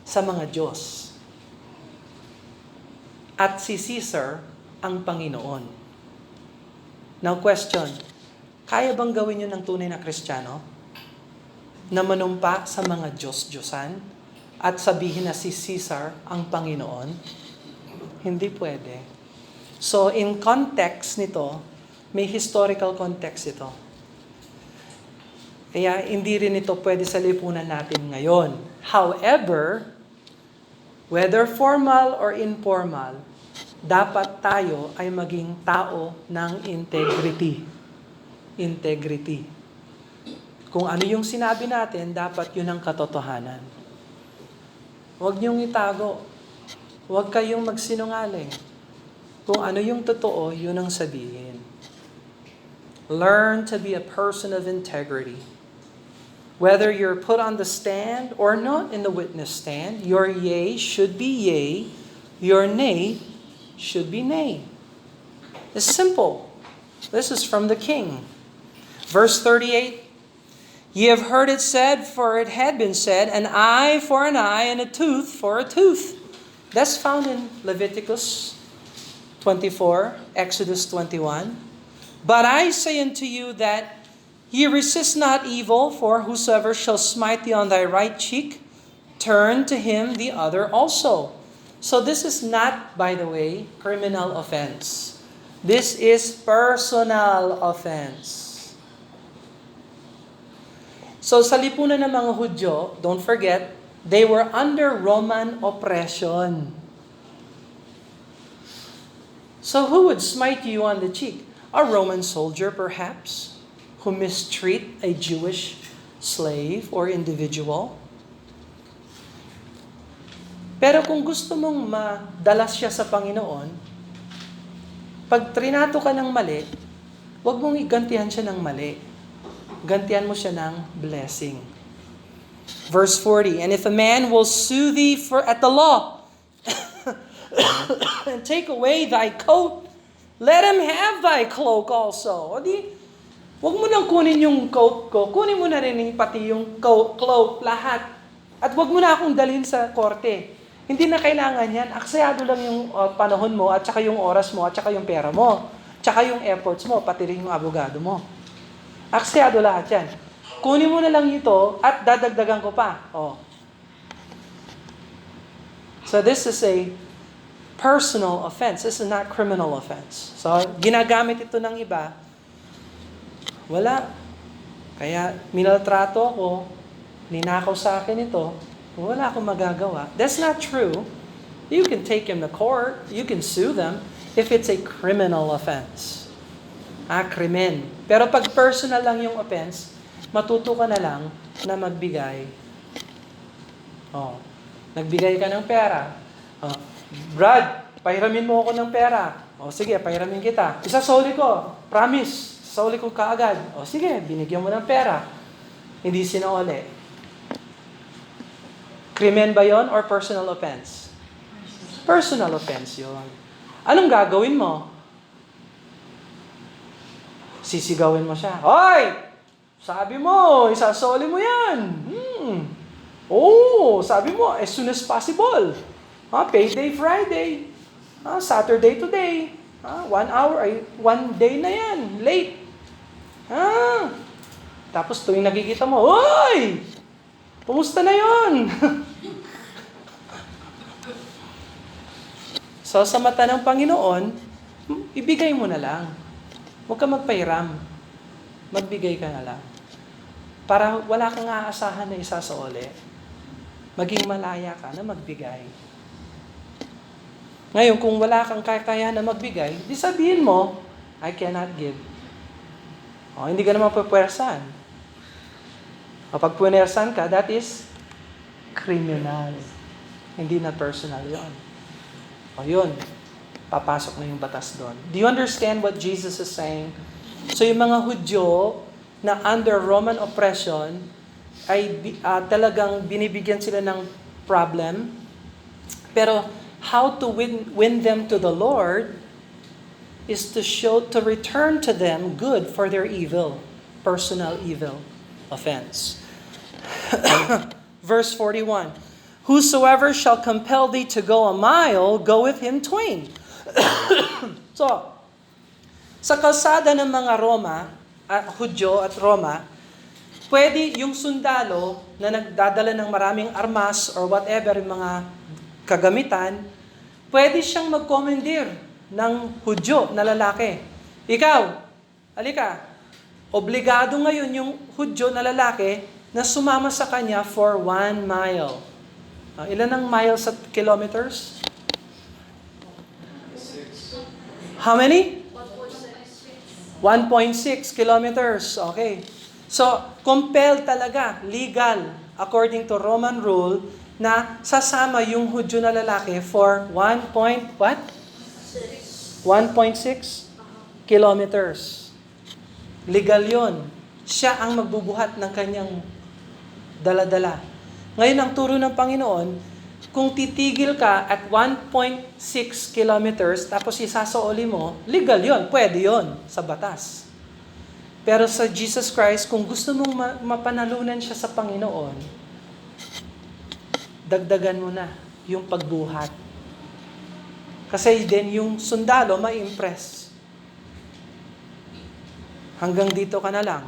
sa mga Diyos. At si Caesar ang Panginoon. Now question, kaya bang gawin yun ng tunay na Kristiyano? Na manumpa sa mga Diyos-Diyosan at sabihin na si Caesar ang Panginoon? Hindi pwede. So in context nito, may historical context ito. Kaya hindi rin ito pwede sa lipunan natin ngayon. However, whether formal or informal, dapat tayo ay maging tao ng integrity. Integrity. Kung ano yung sinabi natin, dapat yun ang katotohanan. Huwag niyong itago. Huwag kayong magsinungaling. Kung ano yung totoo, yun ang sabihin. Learn to be a person of integrity. Whether you're put on the stand or not in the witness stand, your yea should be yea, your nay should be nay. It's simple. This is from the King. Verse 38, Ye have heard it said, for it had been said, an eye for an eye and a tooth for a tooth. That's found in Leviticus 24, Exodus 21. But I say unto you that ye resist not evil, for whosoever shall smite thee on thy right cheek, turn to him the other also. So this is not, by the way, criminal offense. This is personal offense. So sa lipunan ng mga Hudyo, don't forget, they were under Roman oppression. So who would smite you on the cheek? A Roman soldier, perhaps, who mistreat a Jewish slave or individual. Pero kung gusto mong madalas siya sa Panginoon, pag trinato ka ng mali, huwag mong igantihan siya ng mali. Gantihan mo siya ng blessing. Verse 40, And if a man will sue thee at the law, and take away thy coat, let him have thy cloak also. O di, huwag mo nang kunin yung coat ko, kunin mo na rin pati yung cloak, lahat. At huwag mo na akong dalhin sa korte. Hindi na kailangan yan. Aksayado lang yung panahon mo, at saka yung oras mo, at saka yung pera mo. Tsaka yung efforts mo, pati rin yung abogado mo. Aksiyado lahat yan. Kunin mo na lang ito at dadagdagan ko pa. Oh. So this is a personal offense. This is not criminal offense. So ginagamit ito ng iba. Wala. Kaya minaltrato ako, ninakaw sa akin ito, wala akong magagawa. That's not true. You can take him to court. You can sue them if it's a criminal offense. Krimen. Pero pag personal lang yung offense, matuto ka na lang na magbigay. Oh, nagbigay ka ng pera. Oh, Brad, pahiramin mo ako ng pera. Oh, sige, pahiramin kita. Isasoli ko. Promise. Isasoli ko kaagad. Oh, sige, binigyan mo ng pera. Hindi sinauli. Krimen ba yon or personal offense? Personal offense yon. Anong gagawin mo? Sisigawin mo siya. Hoy! Sabi mo, isasoli mo yan. Sabi mo, as soon as possible. Payday Friday. Saturday today. 1 hour, 1 day na yan. Late. Tapos tuwing nakikita mo, Hoy! Kumusta na yon? So, sa mata ng Panginoon, ibigay mo na lang. Huwag ka magpahiram. Magbigay ka na lang. Para wala kang aasahan na isasauli. Maging malaya ka na magbigay. Ngayon, kung wala kang kaya na magbigay, di sabihin mo, I cannot give. Hindi ka naman pupwersahan. Pag punersan ka, that is criminal. Hindi na personal yon. Yun. Papasok na yung batas doon. Do you understand what Jesus is saying? So yung mga Hudyo na under Roman oppression ay talagang binibigyan sila ng problem. Pero how to win them to the Lord is to return to them good for their evil, personal evil offense. Verse 41, whosoever shall compel thee to go a mile, go with him twain. So, sa kalsada ng mga Hudyo at Roma, pwede yung sundalo na nagdadala ng maraming armas or whatever, yung mga kagamitan, pwede siyang mag-commandeer ng Hudyo na lalaki. Ikaw, halika, obligado ngayon yung Hudyo na lalaki na sumama sa kanya for 1 mile. Ilan ang miles at kilometers? How many? 1.6 kilometers. Okay. So, compelled talaga, legal, according to Roman rule, na sasama yung Hudyo na lalaki for 1.6 kilometers. Legal yon. Siya ang magbubuhat ng kanyang dala-dala. Ngayon, ang turo ng Panginoon, kung titigil ka at 1.6 kilometers, tapos isasaoli mo, legal yon, pwede yon sa batas. Pero sa Jesus Christ, kung gusto mong mapanalunan siya sa Panginoon, dagdagan mo na yung pagbuhat. Kasi din yung sundalo ma-impress. Hanggang dito ka na lang.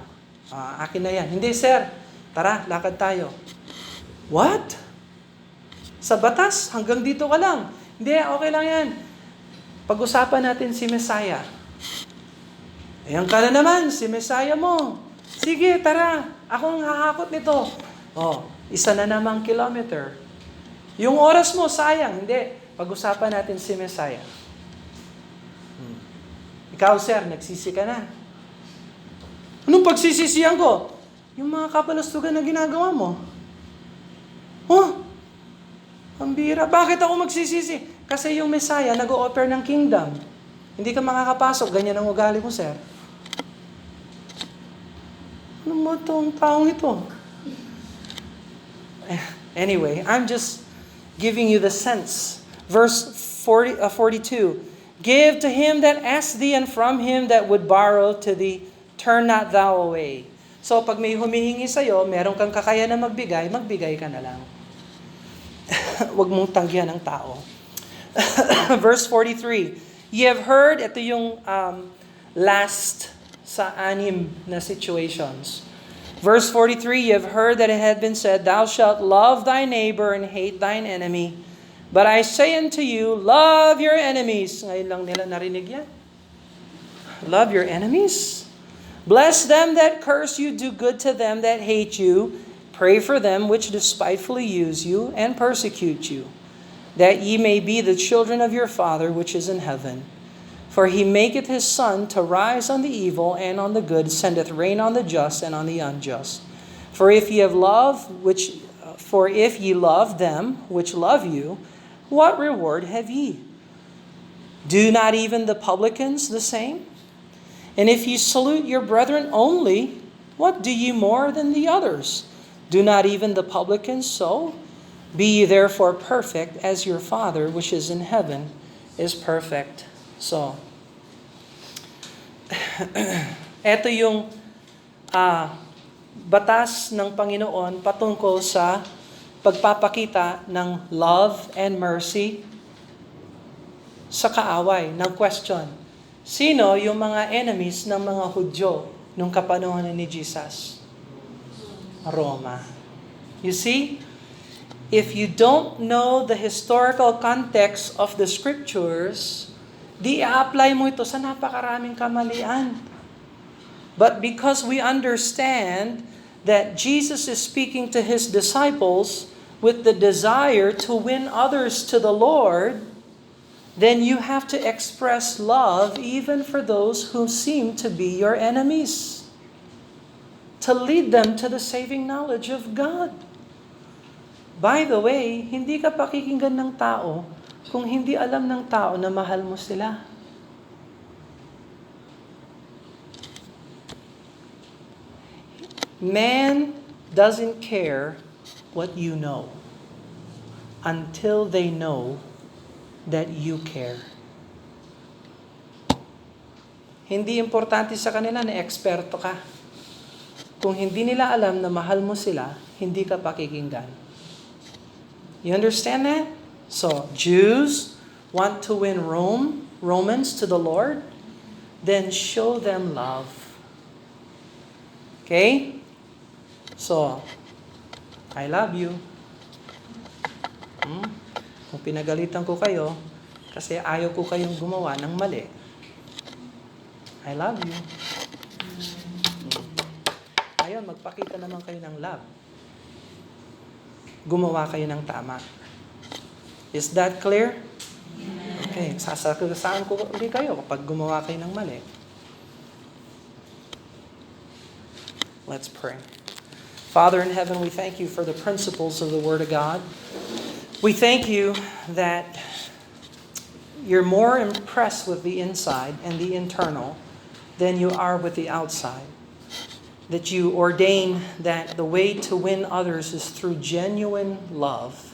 Akin na yan. Hindi, sir. Tara, lakad tayo. What? Sa batas, hanggang dito ka lang. Hindi, okay lang yan. Pag-usapan natin si Messiah. Ayan ka na naman, si Messiah mo. Sige, tara. Ako ang hahakot nito. Isa na namang kilometer. Yung oras mo, sayang. Hindi. Pag-usapan natin si Messiah. Ikaw, sir, nagsisi ka na. Anong pagsisisihan ko? Yung mga kapalastugan na ginagawa mo. Ang bira. Bakit ako magsisisi? Kasi yung Messiah nag-o-offer ng kingdom. Hindi ka makakapasok. Ganyan ang ugali mo, sir. Ano mo itong taong ito? Anyway, I'm just giving you the sense. Verse 42. Give to him that asks thee, and from him that would borrow to thee, turn not thou away. So, pag may humihingi sa'yo, meron kang kakaya na magbigay ka na lang. Huwag mong tanggihan ang tao. Verse 43. Ye have heard, ito yung last sa anim na situations. Verse 43, you have heard that it had been said, thou shalt love thy neighbor and hate thine enemy. But I say unto you, love your enemies. Ngayon lang nila narinig yan. Love your enemies. Bless them that curse you, do good to them that hate you. Pray for them which despitefully use you and persecute you, that ye may be the children of your Father which is in heaven. For he maketh his sun to rise on the evil and on the good, sendeth rain on the just and on the unjust. For if ye love them which love you, what reward have ye? Do not even the publicans the same? And if ye salute your brethren only, what do ye more than the others? Do not even the publicans so? Be ye therefore perfect, as your Father which is in heaven is perfect. So, ito yung batas ng Panginoon patungkol sa pagpapakita ng love and mercy sa kaaway. Ng question, sino yung mga enemies ng mga Hudyo nung kapanahon ni Jesus? Roma. You see, if you don't know the historical context of the scriptures, di a-apply mo ito sa napakaraming kamalian. But because we understand that Jesus is speaking to His disciples with the desire to win others to the Lord, then you have to express love even for those who seem to be your enemies, to lead them to the saving knowledge of God. By the way, hindi ka pakikinggan ng tao kung hindi alam ng tao na mahal mo sila. Man doesn't care what you know until they know that you care. Hindi importante sa kanila na eksperto ka. Kung hindi nila alam na mahal mo sila, hindi ka pakikinggan. You understand that? So, Jews want to win Romans to the Lord, then show them love. Okay? So, I love you. Kung pinagalitan ko kayo, kasi ayaw ko kayong gumawa ng mali, I love you. Ngayon, magpakita naman kayo ng love. Gumawa kayo ng tama. Is that clear? Okay, sasagasaan ko ulit kayo kapag gumawa kayo ng mali. Let's pray. Father in heaven, we thank you for the principles of the Word of God. We thank you that you're more impressed with the inside and the internal than you are with the outside. That you ordain that the way to win others is through genuine love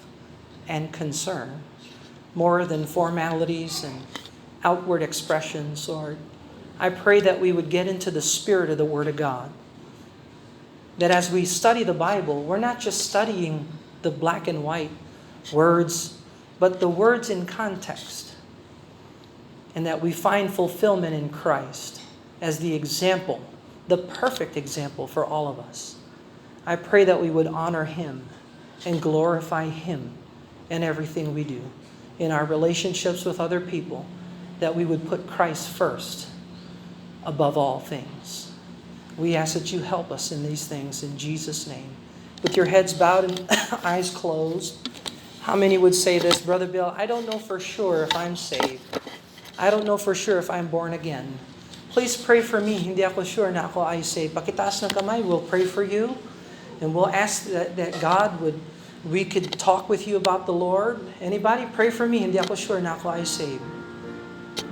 and concern, more than formalities and outward expressions. Lord, I pray that we would get into the spirit of the Word of God. That as we study the Bible, we're not just studying the black and white words, but the words in context. And that we find fulfillment in Christ as the example, the perfect example for all of us. I pray that we would honor Him and glorify Him in everything we do, in our relationships with other people, that we would put Christ first above all things. We ask that you help us in these things in Jesus' name. With your heads bowed and eyes closed, how many would say this, Brother Bill, I don't know for sure if I'm saved. I don't know for sure if I'm born again. Please pray for me. Hindi ako sure na ako ay saved. Pakitaas ng kamay, we'll pray for you. And we'll ask that God we could talk with you about the Lord. Anybody? Pray for me. Hindi ako sure na ako ay saved.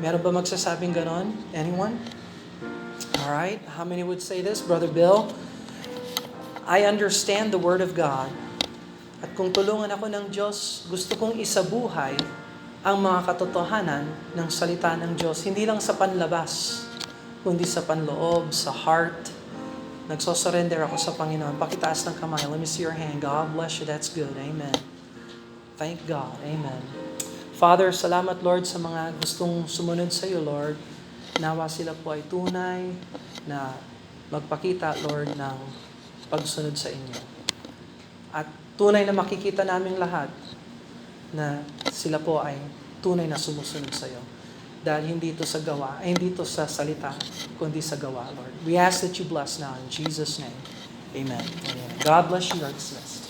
Meron ba magsasabing ganon? Anyone? All right. How many would say this? Brother Bill, I understand the Word of God. At kung tulungan ako ng Diyos, gusto kong isabuhay ang mga katotohanan ng salita ng Diyos. Hindi lang sa panlabas, kundi sa panloob, sa heart. Nagsosurrender ako sa Panginoon. Pakitaas ng kamay. Let me see your hand. God bless you. That's good. Amen. Thank God. Amen. Father, salamat Lord sa mga gustong sumunod sa iyo, Lord. Nawa sila po ay tunay na magpakita, Lord, ng pagsunod sa inyo. At tunay na makikita naming lahat na sila po ay tunay na sumusunod sa iyo. Dahil hindi ito sa gawa, ay hindi ito sa salita, kundi sa gawa, Lord. We ask that you bless now in Jesus' name. Amen. Amen. God bless you. You are dismissed.